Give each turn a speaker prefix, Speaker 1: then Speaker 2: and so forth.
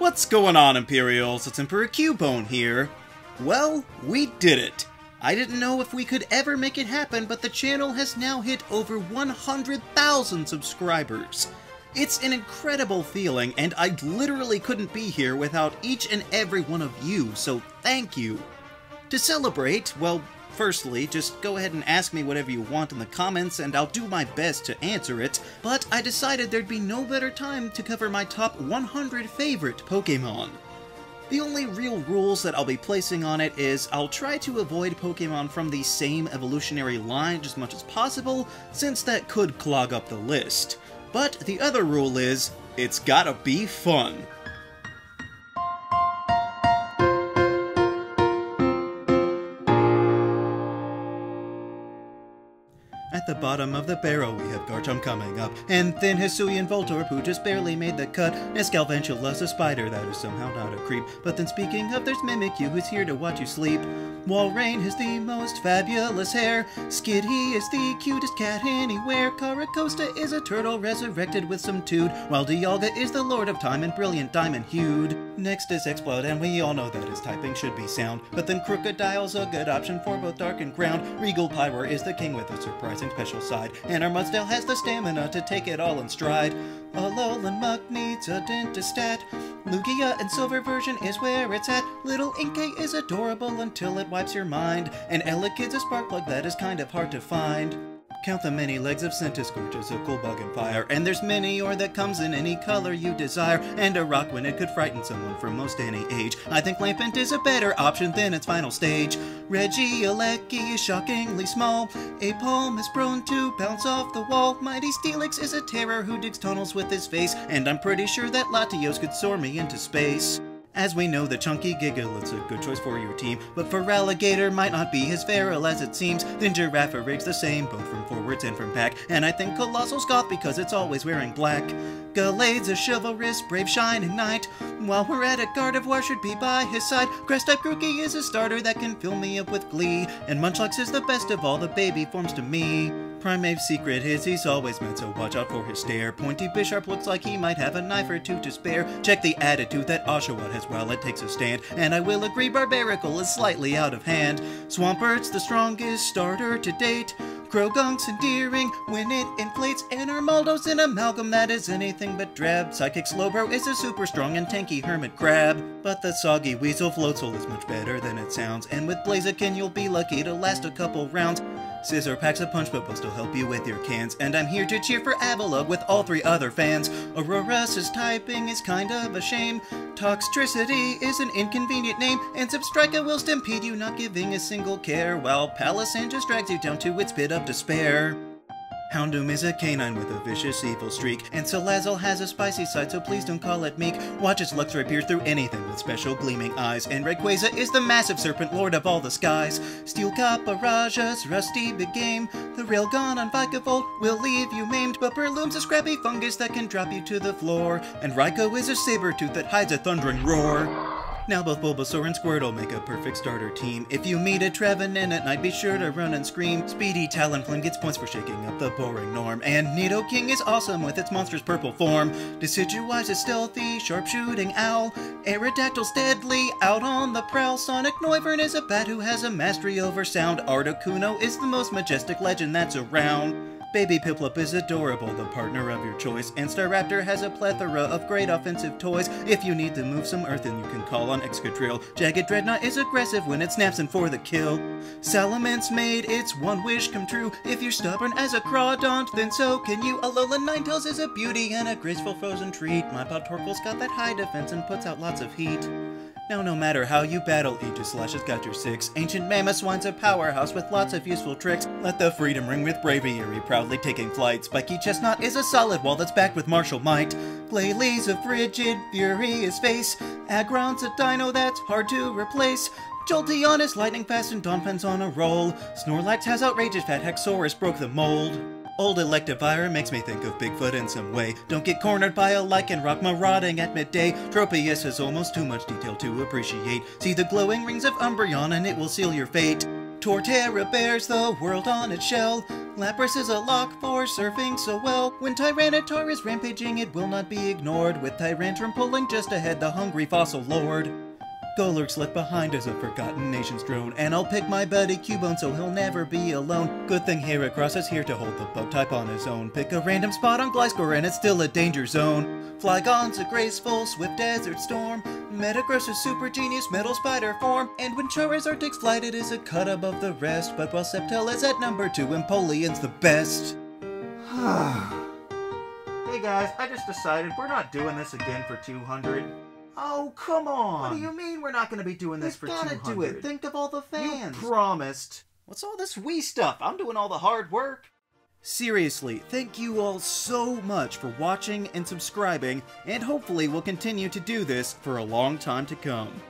Speaker 1: What's going on, Imperials? It's Emperor Cubone here. Well, we did it. I didn't know if we could ever make it happen, but the channel has now hit over 100,000 subscribers. It's an incredible feeling, and I literally couldn't be here without each and every one of you, so thank you. To celebrate, well, firstly, just go ahead and ask me whatever you want in the comments, and I'll do my best to answer it, but I decided there'd be no better time to cover my top 100 favorite Pokémon. The only real rules that I'll be placing on it is I'll try to avoid Pokémon from the same evolutionary line as much as possible, since that could clog up the list. But the other rule is, it's gotta be fun. At the bottom of the barrel we have Garchomp coming up, and then Hisui and Voltorb who just barely made the cut, Escalventula's a spider that is somehow not a creep. But then speaking of, there's Mimikyu who's here to watch you sleep. Walrein has the most fabulous hair, Skitty is the cutest cat anywhere, Caracosta is a turtle resurrected with some tood, while Dialga is the lord of time and brilliant diamond-hued. Next is Explode, and we all know that his typing should be sound, but then Crocodile's a good option for both dark and ground. Regal Pyro is the king with a surprising special side, and our Mudsdale has the stamina to take it all in stride. Alolan Muck needs a dentist stat, Lugia and Silver version is where it's at. Little Inkay is adorable until it wipes your mind, and Elekid's a spark plug that is kind of hard to find. Count the many legs of Centiskorch as a cool bug and fire, and there's Minior that comes in any color you desire, and a rock when it could frighten someone from most any age. I think Lampent is a better option than its final stage. Regieleki is shockingly small, Apalm is prone to bounce off the wall, Mighty Steelix is a terror who digs tunnels with his face, and I'm pretty sure that Latios could soar me into space. As we know, the chunky Gigalot's a good choice for your team, but Feraligatr might not be as feral as it seems. Then Girafarig the same, both from forwards and from back, and I think Colossal Goth because it's always wearing black. Galad's a chivalrous, brave, shining knight. While we're at it, Gardevoir should be by his side. Grass-type Grookey is a starter that can fill me up with glee, and Munchlax is the best of all the baby forms to me. Primave's secret is he's always meant, so watch out for his stare. Pointy Bisharp looks like he might have a knife or two to spare. Check the attitude that Oshawott has while it takes a stand, and I will agree Barbaracle is slightly out of hand. Swampert's the strongest starter to date. Croagunk's endearing when it inflates, and Armaldo's an amalgam that is anything but drab. Psychic Slowbro is a super strong and tanky hermit crab. But the soggy Weasel Floatzel is much better than it sounds, and with Blaziken you'll be lucky to last a couple rounds. Scissor packs a punch but will still help you with your cans, and I'm here to cheer for Avalugg with all three other fans. Aurora's typing is kind of a shame, Toxtricity is an inconvenient name, and Zebstrika will stampede you not giving a single care, while Palossand just drags you down to its pit of despair. Houndoom is a canine with a vicious evil streak, and Salazzle has a spicy side, so please don't call it meek. Watch its Luxray pierce through anything with special gleaming eyes, and Rayquaza is the massive serpent lord of all the skies. Steel Raja's rusty big game, the Railgun on Vikavolt will leave you maimed, but Breloom's a scrappy fungus that can drop you to the floor, and Raikou is a saber-tooth that hides a thundering roar. Now both Bulbasaur and Squirtle make a perfect starter team. If you meet a Trevenant at night, be sure to run and scream. Speedy Talonflame gets points for shaking up the boring norm, and Nidoking is awesome with its monstrous purple form. Decidueye is stealthy, sharpshooting owl. Aerodactyl's deadly, out on the prowl. Sonic Noivern is a bat who has a mastery over sound. Articuno is the most majestic legend that's around. Baby Piplup is adorable, the partner of your choice, and Staraptor has a plethora of great offensive toys. If you need to move some earth, then you can call on Excadrill. Jagged Dreadnought is aggressive when it snaps in for the kill. Salamence made its one wish come true. If you're stubborn as a Crawdaunt, then so can you. Alola Ninetales is a beauty and a graceful frozen treat. My Pod Torkoal's got that high defense and puts out lots of heat. Now no matter how you battle, Aegislash has got your six. Ancient Mamoswine's a powerhouse with lots of useful tricks. Let the freedom ring with bravery, proudly taking flight. Spiky Chestnut is a solid wall that's backed with martial might. Glalie a frigid, furious face. Aggron's a dino that's hard to replace. Jolteon is lightning fast and Donphan's on a roll. Snorlax has outrageous fat, Haxorus broke the mold. Old Electivire makes me think of Bigfoot in some way. Don't get cornered by a Lycanroc marauding at midday. Tropius has almost too much detail to appreciate. See the glowing rings of Umbreon and it will seal your fate. Torterra bears the world on its shell. Lapras is a lock for surfing so well. When Tyranitar is rampaging, it will not be ignored, with Tyrantrum pulling just ahead the hungry fossil lord. Golurk's left behind as a forgotten nation's drone, and I'll pick my buddy Cubone so he'll never be alone. Good thing Heracross is here to hold the bug type on his own. Pick a random spot on Gliscor and it's still a danger zone. Flygon's a graceful, swift desert storm. Metagross is super genius, metal spider form. And when Charizard takes flight, it is a cut above the rest. But while Sceptile is at number 2, Empoleon's the best. Hey guys, I just decided we're not doing this again for 200. Oh, come on! What do you mean we're not going to be doing this for 200? Gotta do it. Think of all the fans. You promised. What's all this Wii stuff? I'm doing all the hard work. Seriously, thank you all so much for watching and subscribing, and hopefully we'll continue to do this for a long time to come.